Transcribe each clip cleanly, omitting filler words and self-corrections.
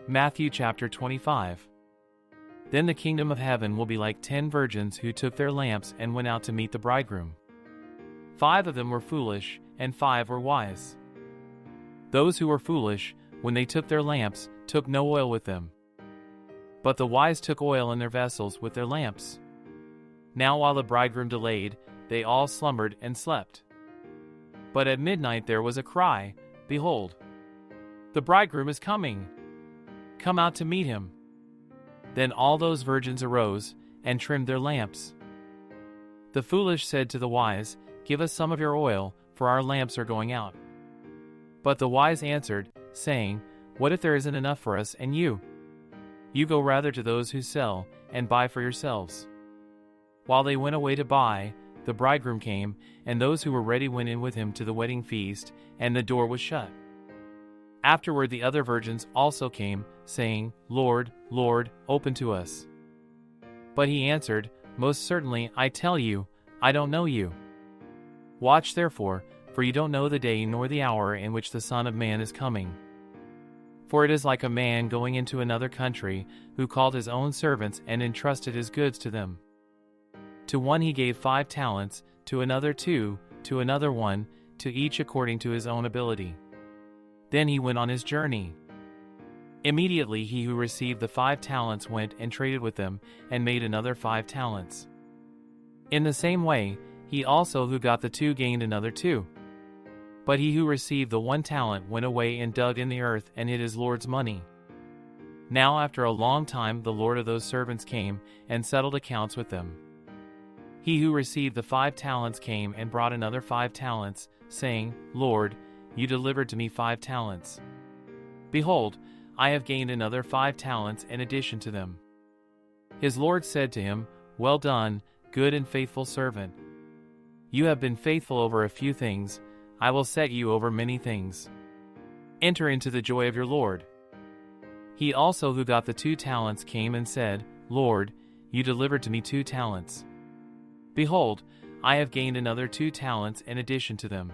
Matthew chapter 25. Then the kingdom of heaven will be like 10 virgins who took their lamps and went out to meet the bridegroom. 5 of them were foolish, and 5 were wise. Those who were foolish, when they took their lamps, took no oil with them. But the wise took oil in their vessels with their lamps. Now while the bridegroom delayed, they all slumbered and slept. But at midnight there was a cry, "Behold, the bridegroom is coming! Come out to meet him." Then all those virgins arose, and trimmed their lamps. The foolish said to the wise, "Give us some of your oil, for our lamps are going out." But the wise answered, saying, "What if there isn't enough for us and you? You go rather to those who sell, and buy for yourselves." While they went away to buy, the bridegroom came, and those who were ready went in with him to the wedding feast, and the door was shut. Afterward the other virgins also came, saying, "Lord, Lord, open to us." But he answered, "Most certainly, I tell you, I don't know you. Watch therefore, for you don't know the day nor the hour in which the Son of Man is coming. For it is like a man going into another country, who called his own servants and entrusted his goods to them. To one he gave 5 talents, to another 2, to another 1, to each according to his own ability. Then he went on his journey. Immediately he who received the 5 talents went and traded with them, and made another 5 talents. In the same way, he also who got the 2 gained another 2. But he who received the 1 talent went away and dug in the earth and hid his Lord's money. Now after a long time the Lord of those servants came, and settled accounts with them. He who received the 5 talents came and brought another 5 talents, saying, "Lord, you delivered to me 5 talents. Behold, I have gained another 5 talents in addition to them." His Lord said to him, "Well done, good and faithful servant. You have been faithful over a few things, I will set you over many things. Enter into the joy of your Lord." He also who got the 2 talents came and said, "Lord, you delivered to me 2 talents. Behold, I have gained another 2 talents in addition to them."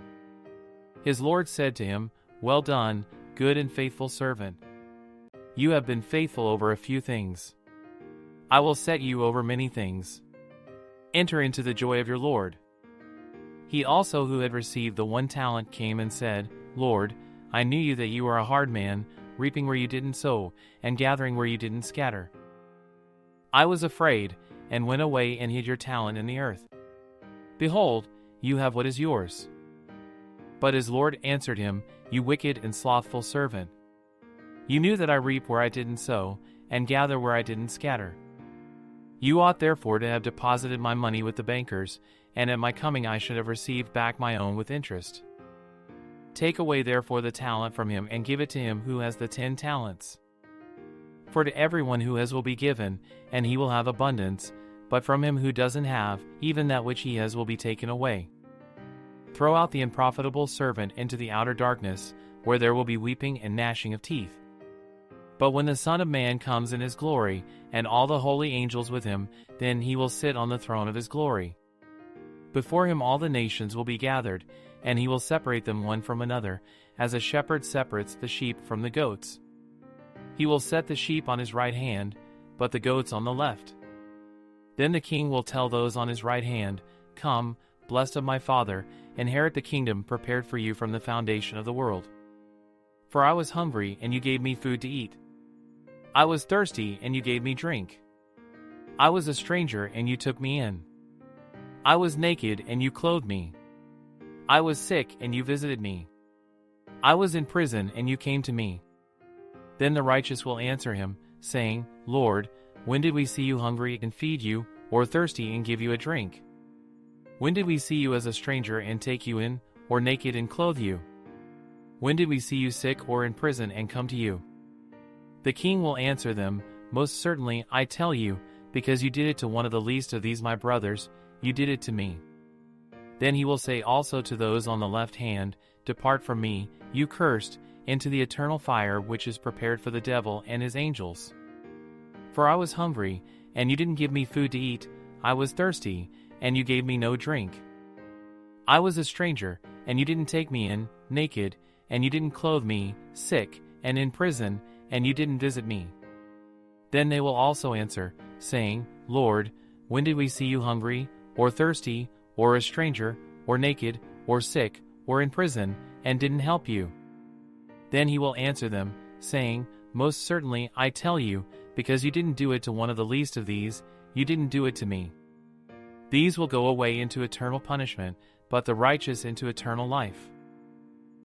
His Lord said to him, "Well done, good and faithful servant. You have been faithful over a few things. I will set you over many things. Enter into the joy of your Lord." He also who had received the 1 talent came and said, "Lord, I knew you that you are a hard man, reaping where you didn't sow, and gathering where you didn't scatter. I was afraid, and went away and hid your talent in the earth. Behold, you have what is yours." But his Lord answered him, "You wicked and slothful servant. You knew that I reap where I didn't sow, and gather where I didn't scatter. You ought therefore to have deposited my money with the bankers, and at my coming I should have received back my own with interest. Take away therefore the talent from him, and give it to him who has the 10 talents. For to everyone who has will be given, and he will have abundance, but from him who doesn't have, even that which he has will be taken away. Throw out the unprofitable servant into the outer darkness, where there will be weeping and gnashing of teeth. But when the Son of Man comes in his glory, and all the holy angels with him, then he will sit on the throne of his glory. Before him all the nations will be gathered, and he will separate them one from another, as a shepherd separates the sheep from the goats. He will set the sheep on his right hand, but the goats on the left. Then the king will tell those on his right hand, "Come, blessed of my Father, inherit the kingdom prepared for you from the foundation of the world. For I was hungry, and you gave me food to eat. I was thirsty, and you gave me drink. I was a stranger, and you took me in. I was naked, and you clothed me. I was sick, and you visited me. I was in prison, and you came to me." Then the righteous will answer him, saying, "Lord, when did we see you hungry and feed you, or thirsty and give you a drink? When did we see you as a stranger and take you in, or naked and clothe you? When did we see you sick or in prison and come to you?" The king will answer them, "Most certainly, I tell you, because you did it to one of the least of these my brothers, you did it to me." Then he will say also to those on the left hand, "Depart from me, you cursed, into the eternal fire which is prepared for the devil and his angels. For I was hungry, and you didn't give me food to eat. I was thirsty, and you gave me no drink. I was a stranger, and you didn't take me in, naked, and you didn't clothe me, sick, and in prison, and you didn't visit me." Then they will also answer, saying, "Lord, when did we see you hungry, or thirsty, or a stranger, or naked, or sick, or in prison, and didn't help you?" Then he will answer them, saying, "Most certainly I tell you, because you didn't do it to one of the least of these, you didn't do it to me." These will go away into eternal punishment, but the righteous into eternal life.